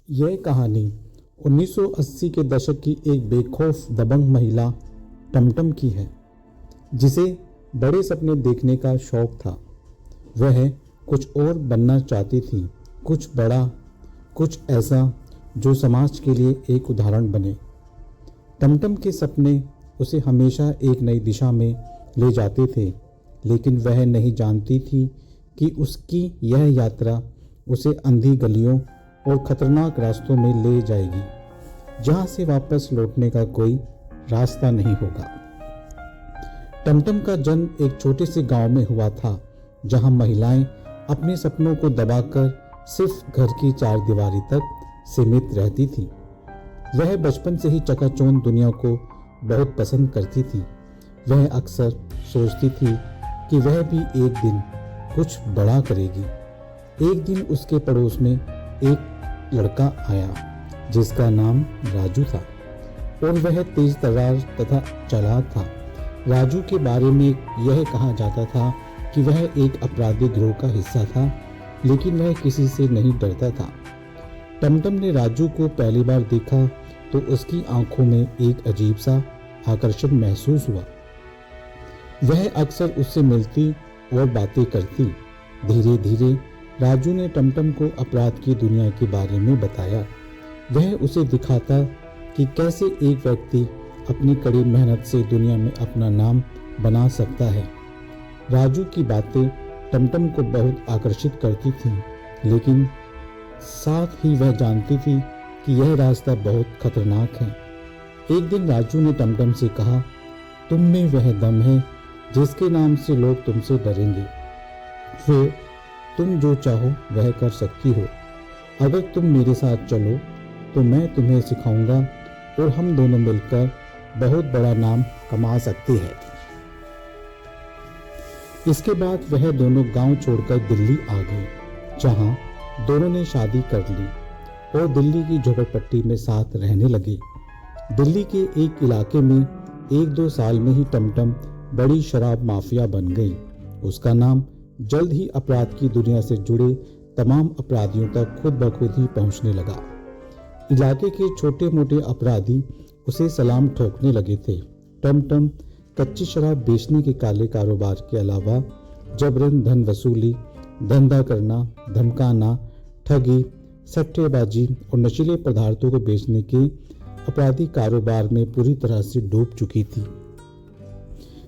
यह कहानी 1980 के दशक की एक बेखौफ दबंग महिला टमटम की है, जिसे बड़े सपने देखने का शौक था। वह कुछ और बनना चाहती थी, कुछ बड़ा, कुछ ऐसा जो समाज के लिए एक उदाहरण बने। टमटम के सपने उसे हमेशा एक नई दिशा में ले जाते थे, लेकिन वह नहीं जानती थी कि उसकी यह यात्रा उसे अंधी गलियों और खतरनाक रास्तों में ले जाएगी, जहां से वापस लौटने का कोई रास्ता नहीं होगा। टमटम का जन्म एक छोटे से गांव में हुआ था, जहां महिलाएं अपने सपनों को दबाकर सिर्फ घर की चार दीवारी तक सीमित रहती थी। वह बचपन से ही चकाचौंध दुनिया को बहुत पसंद करती थी। वह अक्सर सोचती थी कि वह भी एक दिन कुछ बड़ा करेगी। एक दिन उसके पड़ोस में एक लड़का आया, जिसका नाम राजू था, और वह तेज तर्रार तथा चालाक था। राजू के बारे में यह कहा जाता था कि वह एक अपराधी गिरोह का हिस्सा था, लेकिन वह किसी से नहीं डरता था। टमटम ने राजू को पहली बार देखा तो उसकी आंखों में एक अजीब सा आकर्षण महसूस हुआ। वह अक्सर उससे मिलती और बातें करती। धीरे धीरे राजू ने टमटम को अपराध की दुनिया के बारे में बताया। वह उसे दिखाता कि कैसे एक व्यक्ति अपनी कड़ी मेहनत से दुनिया में अपना नाम बना सकता है। राजू की बातें टमटम को बहुत आकर्षित करती थीं, लेकिन साथ ही वह जानती थी कि यह रास्ता बहुत खतरनाक है। एक दिन राजू ने टमटम से कहा, तुम में वह दम है जिसके नाम से लोग तुमसे डरेंगे। फिर तुम जो चाहो वह कर सकती हो। अगर तुम मेरे साथ चलो तो मैं तुम्हें सिखाऊंगा और हम दोनों मिलकर बहुत बड़ा नाम कमा सकते हैं। इसके बाद वह दोनों गांव छोड़कर दिल्ली आ गए, जहां दोनों ने शादी कर ली और दिल्ली की झोपड़पट्टी में साथ रहने लगे। दिल्ली के एक इलाके में 1-2 साल में ही टमटम बड़ी शराब माफिया बन गई। उसका नाम जल्द ही अपराध की दुनिया से जुड़े तमाम अपराधियों तक खुद ब खुद ही पहुंचने लगा। इलाके के छोटे मोटे अपराधी उसे सलाम ठोकने लगे थे। टमटम कच्ची शराब बेचने के काले कारोबार के अलावा जबरन धन वसूली, धंधा करना, धमकाना, ठगी, सट्टेबाजी और नशीले पदार्थों को बेचने के अपराधी कारोबार में पूरी तरह से डूब चुकी थी,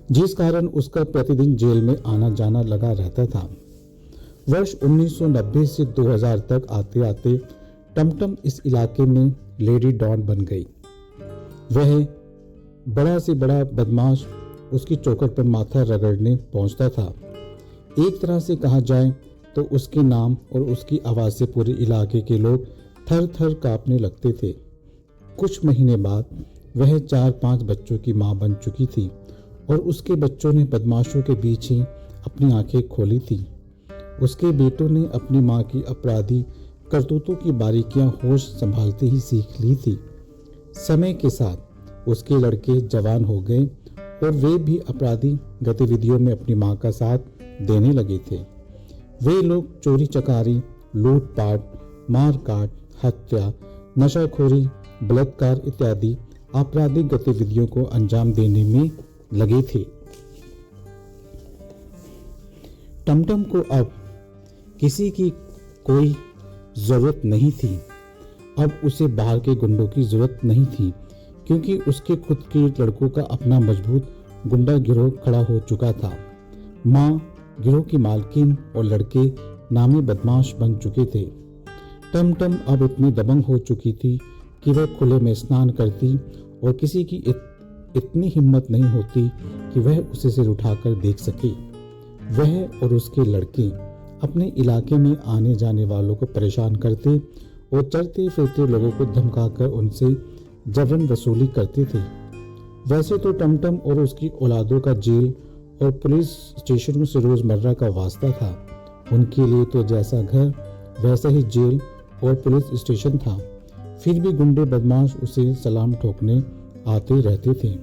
जिस कारण उसका प्रतिदिन जेल में आना जाना लगा रहता था। वर्ष 1990 से 2000 तक आते आते टमटम इस इलाके में लेडी डॉन बन गई। वह बड़ा से बड़ा बदमाश उसकी चौखट पर माथा रगड़ने पहुंचता था। एक तरह से कहा जाए तो उसके नाम और उसकी आवाज़ से पूरे इलाके के लोग थर थर कांपने लगते थे। कुछ महीने बाद वह 4-5 बच्चों की मां बन चुकी थी और उसके बच्चों ने बदमाशों के बीच ही अपनी आंखें खोली थी। उसके बेटों ने अपनी मां की अपराधी करतूतों की बारीकियां होश संभालते ही सीख ली थी। समय के साथ उसके लड़के जवान हो गए और वे भी अपराधी गतिविधियों में अपनी मां का साथ देने लगे थे। वे लोग चोरी चकारी, लूटपाट, मारकाट, हत्या, नशाखोरी, बलात्कार इत्यादि आपराधिक गतिविधियों को अंजाम देने में लगे थे। टमटम को अब किसी की कोई जरूरत नहीं थी। अब उसे बाहर के गुंडों की जरूरत नहीं थी, क्योंकि उसके खुद के लड़कों का अपना मजबूत गुंडा गिरोह खड़ा हो चुका था। मां गिरोह की मालकिन और लड़के नामी बदमाश बन चुके थे। टमटम अब इतनी दबंग हो चुकी थी कि वह खुले में स्नान करती और किसी की इतनी हिम्मत नहीं होती कि वह उसे सिर उठाकर देख सके। वह और उसके लड़के अपने इलाके में आने जाने वालों को परेशान करते और चलते फिरते लोगों को धमकाकर उनसे जबरन वसूली करते थे। वैसे तो टमटम और उसकी औलादों का जेल और पुलिस स्टेशनों से रोजमर्रा का वास्ता था। उनके लिए तो जैसा घर वैसा ही जेल और पुलिस स्टेशन था। फिर भी गुंडे बदमाश उसे सलाम ठोकने आते रहते थे।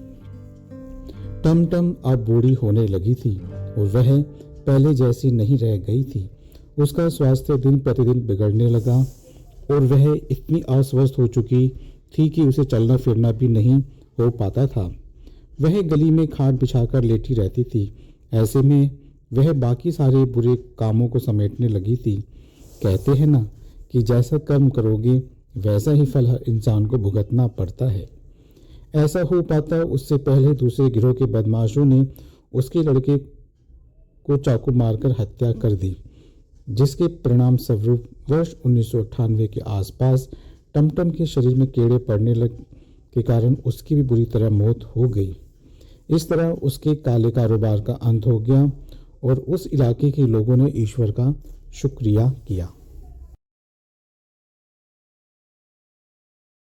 टमटम अब बूढ़ी होने लगी थी और वह पहले जैसी नहीं रह गई थी। उसका स्वास्थ्य दिन प्रतिदिन बिगड़ने लगा और वह इतनी अस्वस्थ हो चुकी थी कि उसे चलना फिरना भी नहीं हो पाता था। वह गली में खाट बिछाकर लेटी रहती थी। ऐसे में वह बाकी सारे बुरे कामों को समेटने लगी थी। कहते हैं ना कि जैसा कर्म करोगे वैसा ही फल हर इंसान को भुगतना पड़ता है। ऐसा हो पाता उससे पहले दूसरे गिरोह के बदमाशों ने उसके लड़के को चाकू मारकर हत्या कर दी, जिसके परिणाम स्वरूप वर्ष 1998 के आसपास टमटम के शरीर में कीड़े पड़ने लग के कारण उसकी भी बुरी तरह मौत हो गई। इस तरह उसके काले कारोबार का अंत हो गया और उस इलाके के लोगों ने ईश्वर का शुक्रिया किया।